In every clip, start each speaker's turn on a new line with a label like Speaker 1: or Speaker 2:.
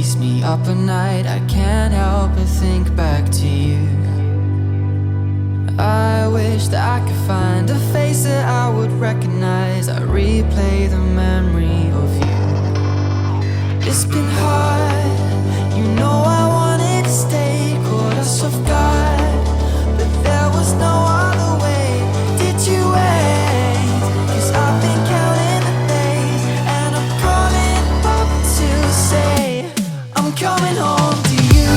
Speaker 1: keeps me up at night. I can't help but think back to you. I wish that I could find a face that I would recognize. I replay the memory of you. It's been hard, you know I wanted to stay, caught us off guard, but there was no other way. Did you wait? 'Cause I've been counting the days, and I'm calling up to say I'm coming home to you.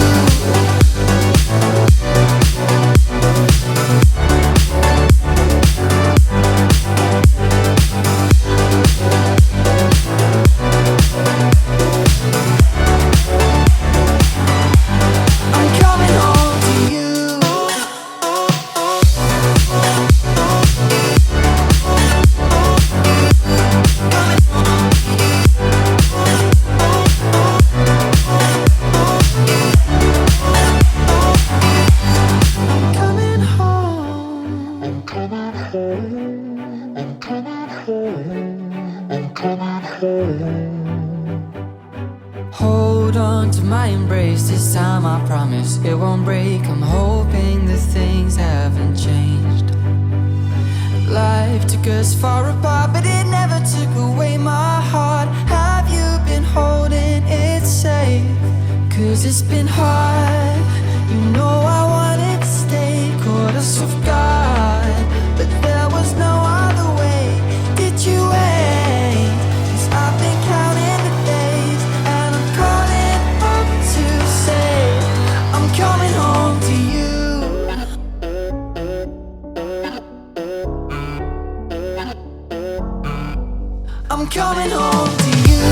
Speaker 1: Hold on to my embrace, this time I promise it won't break. I'm hoping that things haven't changed. Life took us far apart, but it never took away my heart. Have you been holding it safe? 'Cause it's been hard, you know I wanted to stay, caught us off guard, but there was no other way. Did you wait? 'Cause I've been counting the days, and I'm calling up to say I'm coming home to you. I'm coming home to you.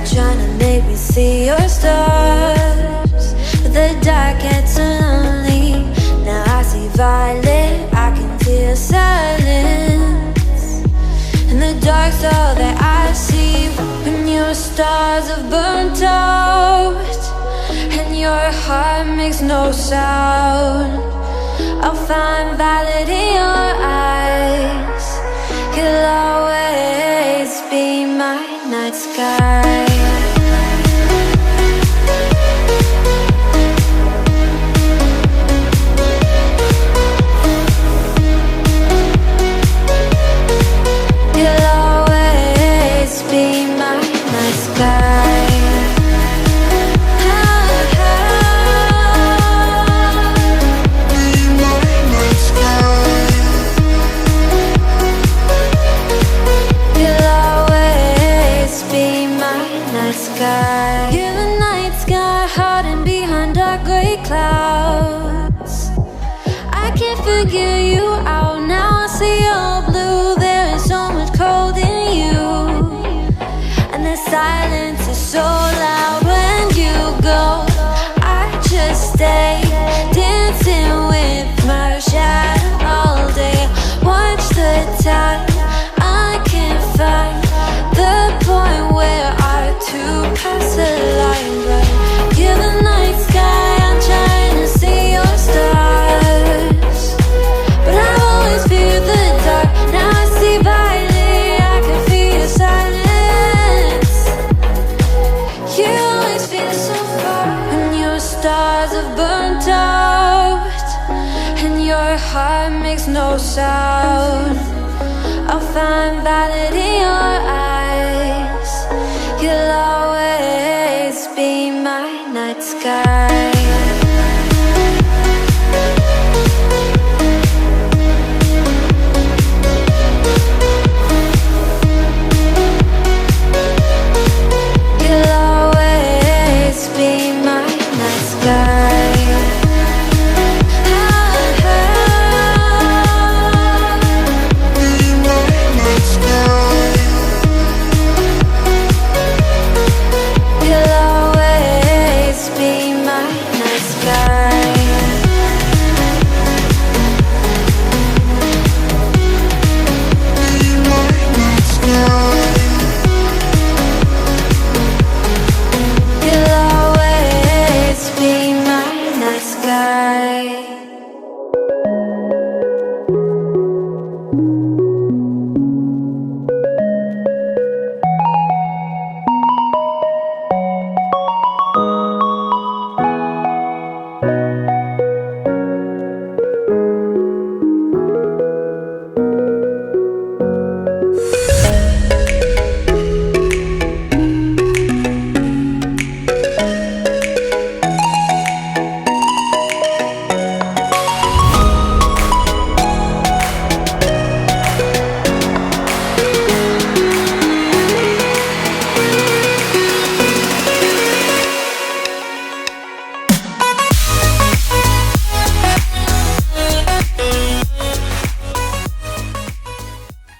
Speaker 2: trying to make me see your stars, but the dark gets so lonely. Now I see violet, I can feel silence, and the dark's all that I see. When your stars have burnt out and your heart makes no sound, I'll find violet in your eyes. You'll always be my night sky. You'll always be my night sky. You're the night sky hiding behind dark gray clouds. I can't figure you out now. I see you're blue. There is so much cold in you, and the silence is so loud when you go. I just stay dancing with my shadow all day. Watch the tide. I can't find the point where to pass the line, but you're the night sky. I'm trying to see your stars, but I've always feared the dark. Now I see violet, I can feel your silence. You always feel so far. When your stars have burnt out and your heart makes no sound, I'll find violet in your eyes. You'll always be my night sky.